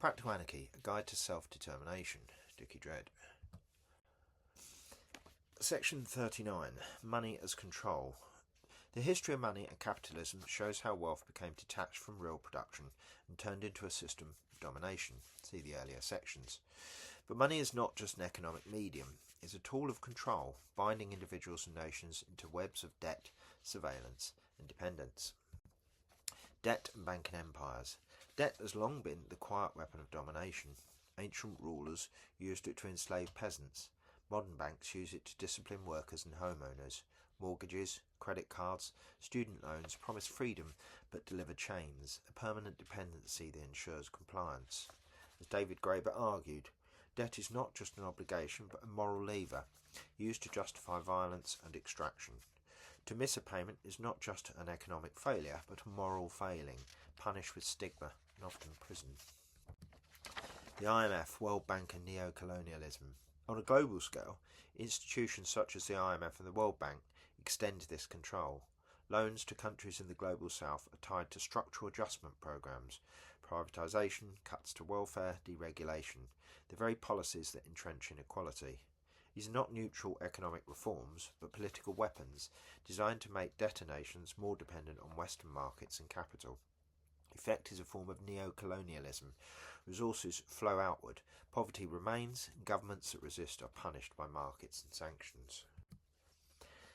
Practical Anarchy, A Guide to Self-Determination, Dickie Dredd. Section 39, Money as Control. The history of money and capitalism shows how wealth became detached from real production and turned into a system of domination. See the earlier sections. But money is not just an economic medium. It's a tool of control, binding individuals and nations into webs of debt, surveillance and dependence. Debt and banking empires. Debt has long been the quiet weapon of domination. Ancient rulers used it to enslave peasants. Modern banks use it to discipline workers and homeowners. Mortgages, credit cards, student loans promise freedom but deliver chains, a permanent dependency that ensures compliance. As David Graeber argued, debt is not just an obligation but a moral lever, used to justify violence and extraction. To miss a payment is not just an economic failure but a moral failing, punished with stigma and often prison. The IMF, World Bank and neo-colonialism. On a global scale, institutions such as the IMF and the World Bank extend this control. Loans to countries in the global south are tied to structural adjustment programs, privatisation, cuts to welfare, deregulation, the very policies that entrench inequality. These are not neutral economic reforms, but political weapons designed to make debtor nations more dependent on Western markets and capital. Effect is a form of neo-colonialism. Resources flow outward, poverty remains, and governments that resist are punished by markets and sanctions.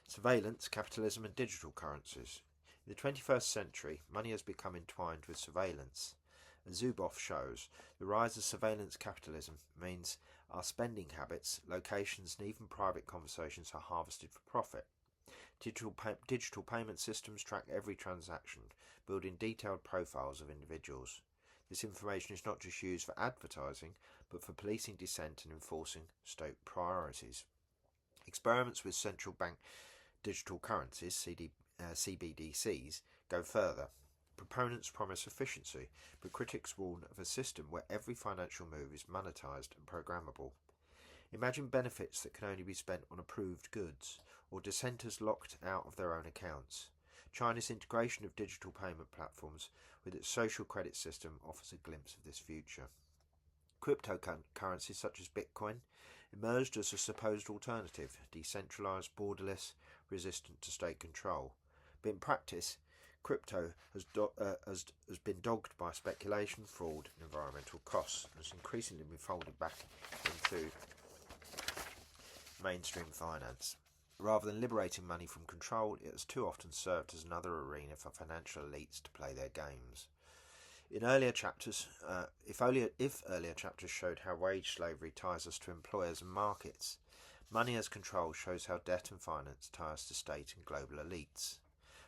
Surveillance, capitalism and digital currencies. In the 21st century, money has become entwined with surveillance. As Zuboff shows, the rise of surveillance capitalism means our spending habits, locations and even private conversations are harvested for profit. Digital payment systems track every transaction, building detailed profiles of individuals. This information is not just used for advertising, but for policing dissent and enforcing state priorities. Experiments with central bank digital currencies, CBDCs, go further. Proponents promise efficiency, but critics warn of a system where every financial move is monetised and programmable. Imagine benefits that can only be spent on approved goods, or dissenters locked out of their own accounts. China's integration of digital payment platforms with its social credit system offers a glimpse of this future. Cryptocurrencies such as Bitcoin emerged as a supposed alternative, decentralised, borderless, resistant to state control. But in practice, crypto has been dogged by speculation, fraud and environmental costs, and has increasingly been folded back into mainstream finance. Rather than liberating money from control, it has too often served as another arena for financial elites to play their games. In earlier chapters, if earlier chapters showed how wage slavery ties us to employers and markets, money as control shows how debt and finance tie us to state and global elites.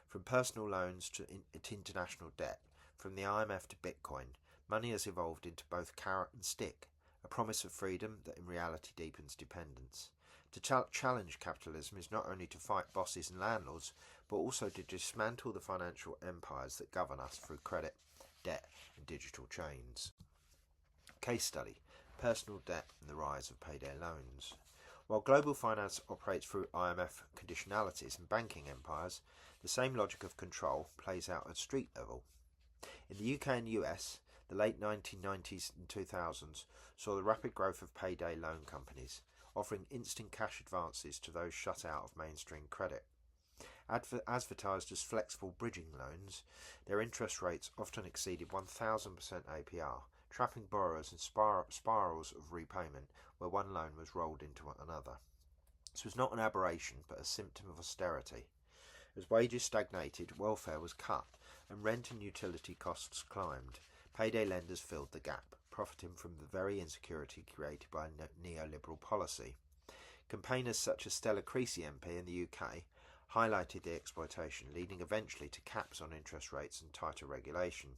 From personal loans to international debt, from the IMF to Bitcoin, money has evolved into both carrot and stick, a promise of freedom that in reality deepens dependence. To challenge capitalism is not only to fight bosses and landlords, but also to dismantle the financial empires that govern us through credit, debt and digital chains. Case study: personal debt and the rise of payday loans. While global finance operates through IMF conditionalities and banking empires, the same logic of control plays out at street level. In the UK and US, the late 1990s and 2000s saw the rapid growth of payday loan companies, offering instant cash advances to those shut out of mainstream credit. Advertised as flexible bridging loans, their interest rates often exceeded 1000% APR, trapping borrowers in spirals of repayment where one loan was rolled into another. This was not an aberration but a symptom of austerity. As wages stagnated, welfare was cut, and rent and utility costs climbed. Payday lenders filled the gap, profiting from the very insecurity created by neoliberal policy. Campaigners such as Stella Creasy MP in the UK highlighted the exploitation, leading eventually to caps on interest rates and tighter regulation.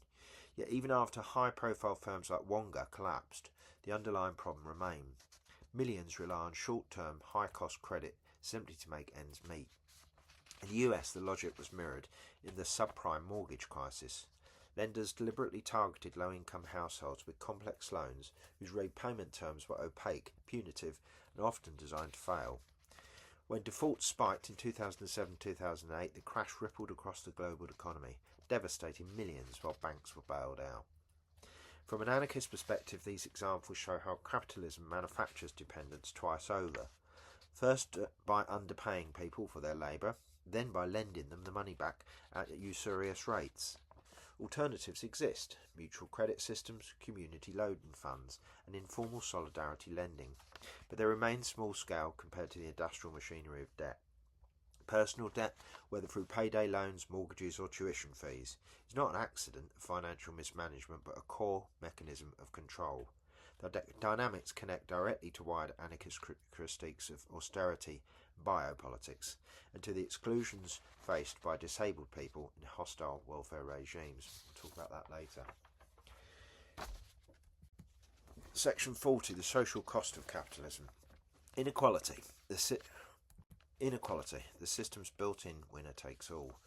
Yet even after high-profile firms like Wonga collapsed, the underlying problem remained. Millions rely on short-term, high-cost credit simply to make ends meet. In the US, the logic was mirrored in the subprime mortgage crisis. Lenders deliberately targeted low-income households with complex loans whose repayment terms were opaque, punitive, and often designed to fail. When defaults spiked in 2007-2008, the crash rippled across the global economy, devastating millions while banks were bailed out. From an anarchist perspective, these examples show how capitalism manufactures dependence twice over. First by underpaying people for their labour, then by lending them the money back at usurious rates. Alternatives exist: mutual credit systems, community loan funds, and informal solidarity lending, but they remain small scale compared to the industrial machinery of debt. Personal debt, whether through payday loans, mortgages or tuition fees, is not an accident of financial mismanagement but a core mechanism of control. The dynamics connect directly to wider anarchist critiques of austerity and biopolitics, and to the exclusions faced by disabled people in hostile welfare regimes. We'll talk about that later. Section 40, the social cost of capitalism. Inequality. The system's built-in winner takes all.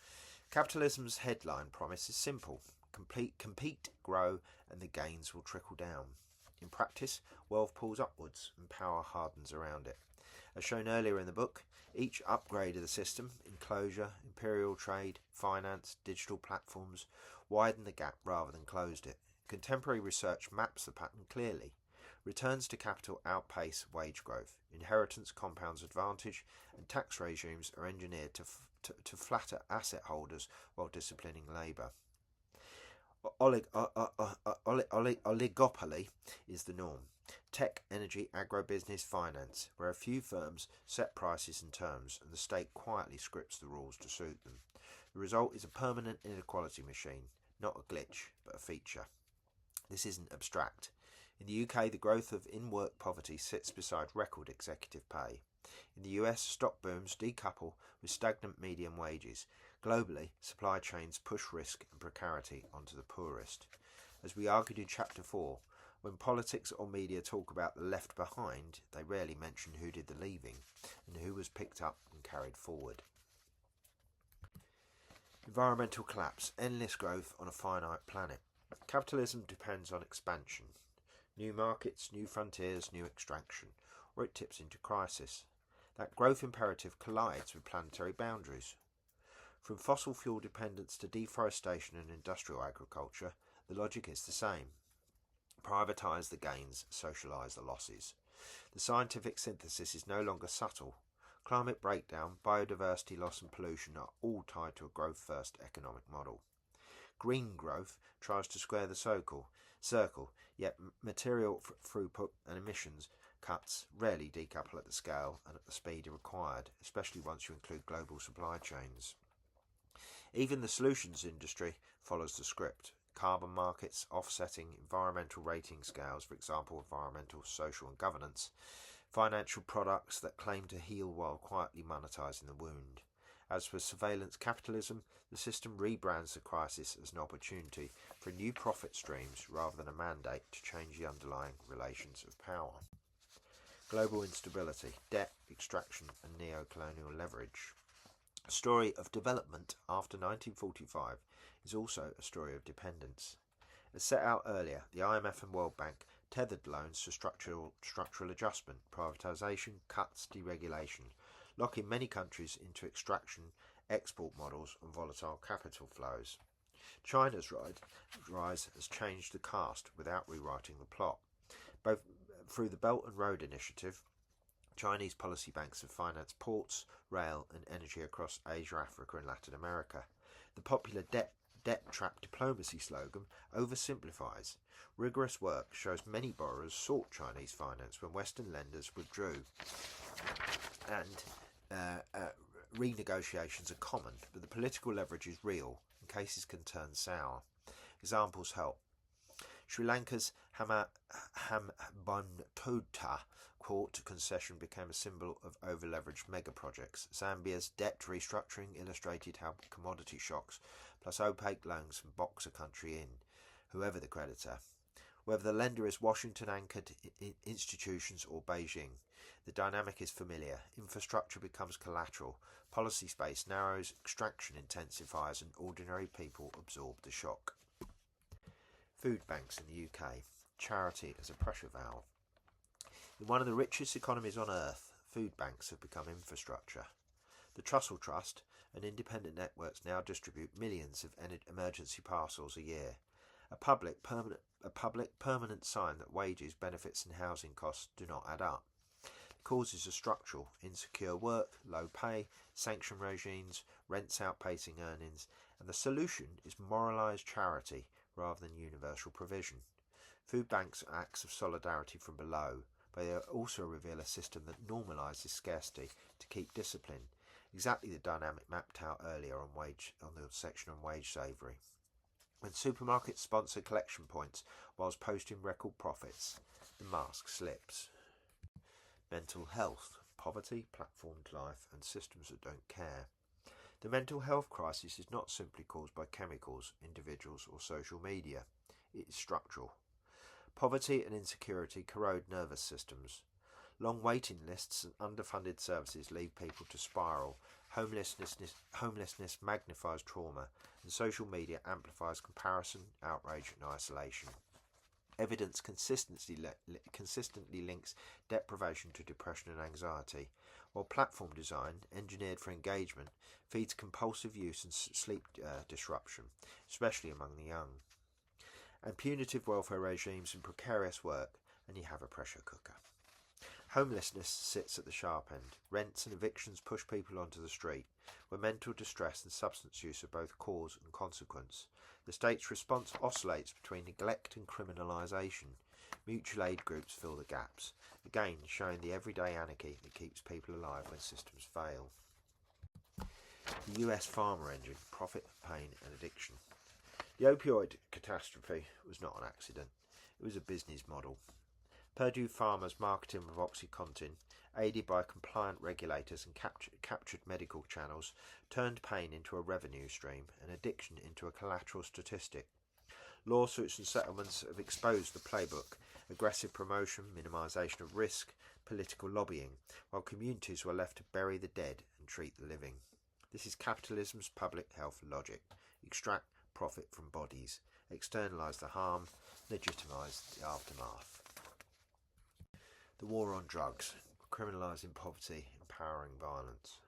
Capitalism's headline promise is simple: compete, grow, and the gains will trickle down. In practice, wealth pulls upwards and power hardens around it. As shown earlier in the book, each upgrade of the system, enclosure, imperial trade, finance, digital platforms, widened the gap rather than closed it. Contemporary research maps the pattern clearly. Returns to capital outpace wage growth. Inheritance compounds advantage, and tax regimes are engineered to flatter asset holders while disciplining labour. Oligopoly is the norm. Tech, energy, agribusiness, finance, where a few firms set prices and terms and the state quietly scripts the rules to suit them. The result is a permanent inequality machine, not a glitch, but a feature. This isn't abstract. In the UK, the growth of in-work poverty sits beside record executive pay. In the US, stock booms decouple with stagnant median wages. Globally, supply chains push risk and precarity onto the poorest. As we argued in Chapter 4, when politics or media talk about the left behind, they rarely mention who did the leaving and who was picked up and carried forward. Environmental collapse. Endless growth on a finite planet. Capitalism depends on expansion. New markets, new frontiers, new extraction, or it tips into crisis. That growth imperative collides with planetary boundaries. From fossil fuel dependence to deforestation and industrial agriculture, the logic is the same. Privatise the gains, socialise the losses. The scientific synthesis is no longer subtle. Climate breakdown, biodiversity loss and pollution are all tied to a growth-first economic model. Green growth tries to square the circle, yet material throughput and emissions cuts rarely decouple at the scale and at the speed required, especially once you include global supply chains. Even the solutions industry follows the script. Carbon markets, offsetting, environmental rating scales, for example, environmental, social and governance, financial products that claim to heal while quietly monetising the wound. As for surveillance capitalism, the system rebrands the crisis as an opportunity for new profit streams rather than a mandate to change the underlying relations of power. Global instability, debt, extraction and neo-colonial leverage. A story of development after 1945 is also a story of dependence. As set out earlier, the IMF and World Bank tethered loans to structural adjustment, privatisation, cuts, deregulation, locking many countries into extraction, export models and volatile capital flows. China's rise has changed the cast without rewriting the plot. Both through the Belt and Road Initiative, Chinese policy banks have financed ports, rail and energy across Asia, Africa and Latin America. The popular debt trap diplomacy slogan oversimplifies. Rigorous work shows many borrowers sought Chinese finance when Western lenders withdrew, and renegotiations are common, but the political leverage is real and cases can turn sour. Examples help. Sri Lanka's Hambantota court concession became a symbol of over-leveraged mega-projects. Zambia's debt restructuring illustrated how commodity shocks plus opaque loans can box a country in, whoever the creditor. Whether the lender is Washington-anchored institutions or Beijing, the dynamic is familiar. Infrastructure becomes collateral, policy space narrows, extraction intensifies and ordinary people absorb the shock. Food banks in the UK. Charity as a pressure valve. In one of the richest economies on earth, food banks have become infrastructure. The Trussell Trust and independent networks now distribute millions of emergency parcels a year. a public permanent sign that wages, benefits and housing costs do not add up. The causes are structural: insecure work, low pay, sanction regimes, rents outpacing earnings, and the solution is moralised charity rather than universal provision. Food banks are acts of solidarity from below, but they also reveal a system that normalises scarcity to keep discipline, exactly the dynamic mapped out earlier on the section on wage slavery. When supermarkets sponsor collection points whilst posting record profits, the mask slips. Mental health, poverty, platformed life, and systems that don't care. The mental health crisis is not simply caused by chemicals, individuals, or social media. It is structural. Poverty and insecurity corrode nervous systems. Long waiting lists and underfunded services lead people to spiral. Homelessness magnifies trauma, and social media amplifies comparison, outrage, and isolation. Evidence consistently links deprivation to depression and anxiety, while platform design, engineered for engagement, feeds compulsive use and sleep disruption, especially among the young. And punitive welfare regimes and precarious work, and you have a pressure cooker. Homelessness sits at the sharp end. Rents and evictions push people onto the street, where mental distress and substance use are both cause and consequence. The state's response oscillates between neglect and criminalisation. Mutual aid groups fill the gaps, again showing the everyday anarchy that keeps people alive when systems fail. The US farmer engine: profit, pain and addiction. The opioid catastrophe was not an accident. It was a business model. Purdue farmers' marketing of OxyContin, aided by compliant regulators and captured medical channels, turned pain into a revenue stream and addiction into a collateral statistic. Lawsuits and settlements have exposed the playbook: aggressive promotion, minimisation of risk, political lobbying, while communities were left to bury the dead and treat the living. This is capitalism's public health logic: extract profit from bodies, externalise the harm, legitimise the aftermath. The war on drugs: criminalising poverty, empowering violence.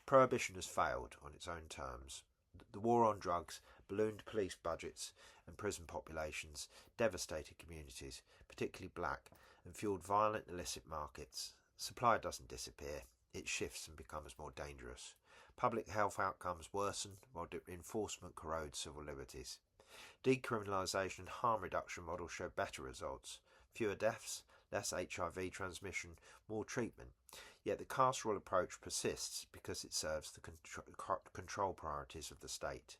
Prohibition has failed on its own terms. The war on drugs ballooned police budgets and prison populations, devastated communities, particularly black, and fueled violent illicit markets. Supply doesn't disappear, it shifts and becomes more dangerous. Public health outcomes worsen while enforcement corrodes civil liberties. Decriminalisation and harm reduction models show better results: fewer deaths, less HIV transmission, more treatment. Yet the carceral approach persists because it serves the control priorities of the state.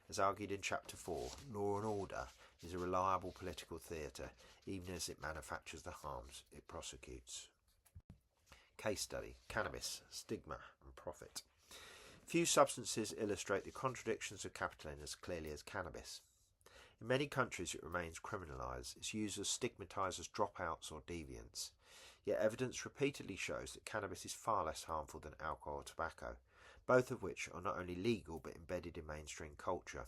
As argued in Chapter 4, law and order is a reliable political theatre, even as it manufactures the harms it prosecutes. Case study: cannabis, stigma and profit. Few substances illustrate the contradictions of capitalism as clearly as cannabis. In many countries it remains criminalised, its users stigmatised as dropouts or deviants. Yet evidence repeatedly shows that cannabis is far less harmful than alcohol or tobacco, both of which are not only legal but embedded in mainstream culture.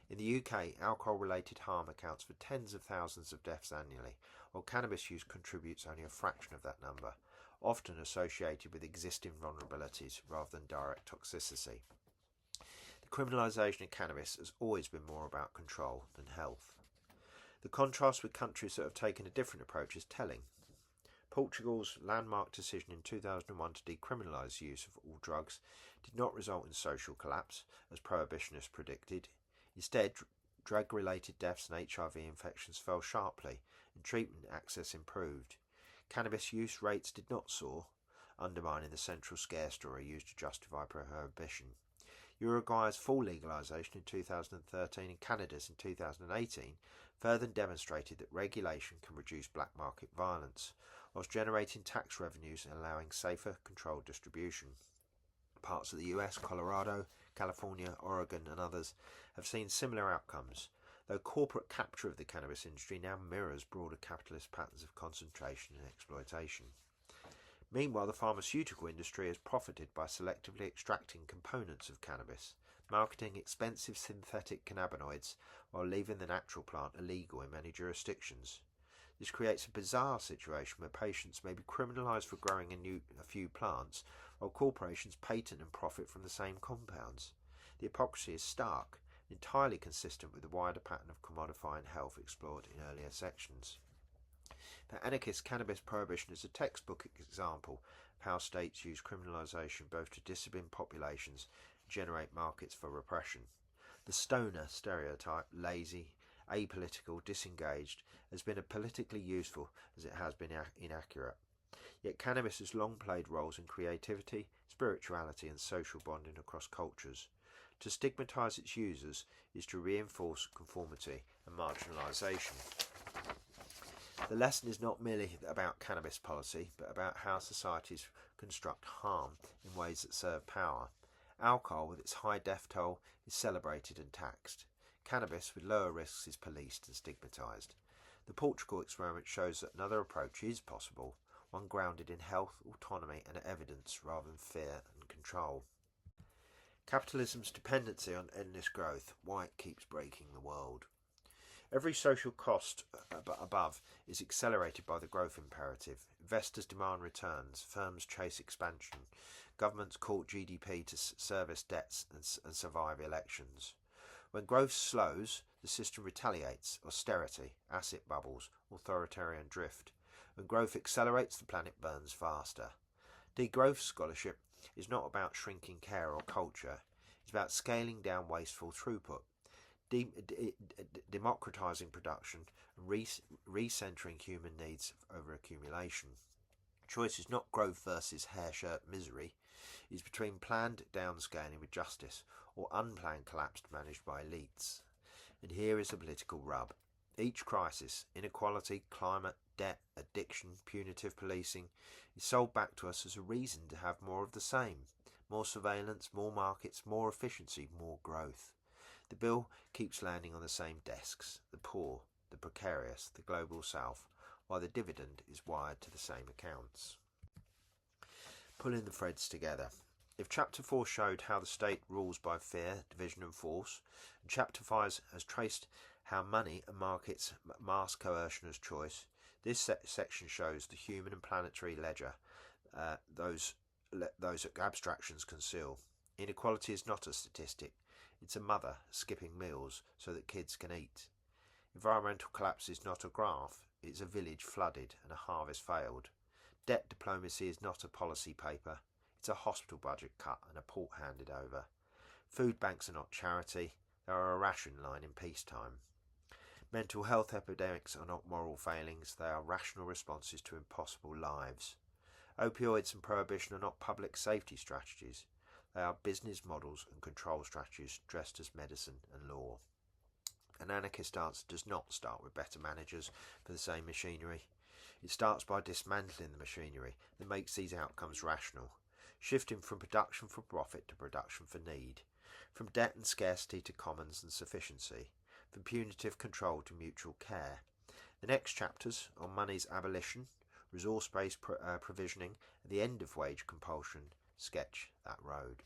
In the UK, alcohol-related harm accounts for tens of thousands of deaths annually, while cannabis use contributes only a fraction of that number, often associated with existing vulnerabilities rather than direct toxicity. The criminalisation of cannabis has always been more about control than health. The contrast with countries that have taken a different approach is telling. Portugal's landmark decision in 2001 to decriminalise the use of all drugs did not result in social collapse, as prohibitionists predicted. Instead, drug-related deaths and HIV infections fell sharply, and treatment access improved. Cannabis use rates did not soar, undermining the central scare story used to justify prohibition. Uruguay's full legalisation in 2013 and Canada's in 2018 further demonstrated that regulation can reduce black market violence, whilst generating tax revenues and allowing safer, controlled distribution. Parts of the US, Colorado, California, Oregon and others have seen similar outcomes, though corporate capture of the cannabis industry now mirrors broader capitalist patterns of concentration and exploitation. Meanwhile, the pharmaceutical industry has profited by selectively extracting components of cannabis, marketing expensive synthetic cannabinoids while leaving the natural plant illegal in many jurisdictions. This creates a bizarre situation where patients may be criminalised for growing a few plants, while corporations patent and profit from the same compounds. The hypocrisy is stark, entirely consistent with the wider pattern of commodifying health explored in earlier sections. For anarchist, cannabis prohibition is a textbook example of how states use criminalisation both to discipline populations and generate markets for repression. The stoner stereotype, lazy, apolitical, disengaged, has been as politically useful as it has been inaccurate. Yet cannabis has long played roles in creativity, spirituality and social bonding across cultures. To stigmatise its users is to reinforce conformity and marginalisation. The lesson is not merely about cannabis policy, but about how societies construct harm in ways that serve power. Alcohol, with its high death toll, is celebrated and taxed. Cannabis, with lower risks, is policed and stigmatised. The Portugal experiment shows that another approach is possible, one grounded in health, autonomy and evidence rather than fear and control. Capitalism's dependency on endless growth, why it keeps breaking the world. Every social cost above is accelerated by the growth imperative. Investors demand returns, firms chase expansion, governments court GDP to service debts and survive elections. When growth slows, the system retaliates: austerity, asset bubbles, authoritarian drift. When growth accelerates, the planet burns faster. Degrowth scholarship is not about shrinking care or culture. It's about scaling down wasteful throughput, democratising production and recentering human needs over accumulation. Choice is not growth versus hair-shirt misery. It is between planned downscaling with justice or unplanned collapse managed by elites. And here is a political rub. Each crisis, inequality, climate, debt, addiction, punitive policing, is sold back to us as a reason to have more of the same. More surveillance, more markets, more efficiency, more growth. The bill keeps landing on the same desks: the poor, the precarious, the global south, while the dividend is wired to the same accounts. Pulling the threads together. If Chapter 4 showed how the state rules by fear, division and force, and Chapter 5 has traced how money and markets mask coercion as choice, this section shows the human and planetary ledger, those abstractions conceal. Inequality is not a statistic. It's a mother skipping meals so that kids can eat. Environmental collapse is not a graph. It's a village flooded and a harvest failed. Debt diplomacy is not a policy paper. It's a hospital budget cut and a port handed over. Food banks are not charity. They are a ration line in peacetime. Mental health epidemics are not moral failings. They are rational responses to impossible lives. Opioids and prohibition are not public safety strategies. They are business models and control strategies dressed as medicine and law. An anarchist answer does not start with better managers for the same machinery. It starts by dismantling the machinery that makes these outcomes rational, shifting from production for profit to production for need, from debt and scarcity to commons and sufficiency, from punitive control to mutual care. The next chapters on money's abolition, resource-based provisioning, and the end of wage compulsion sketch that road.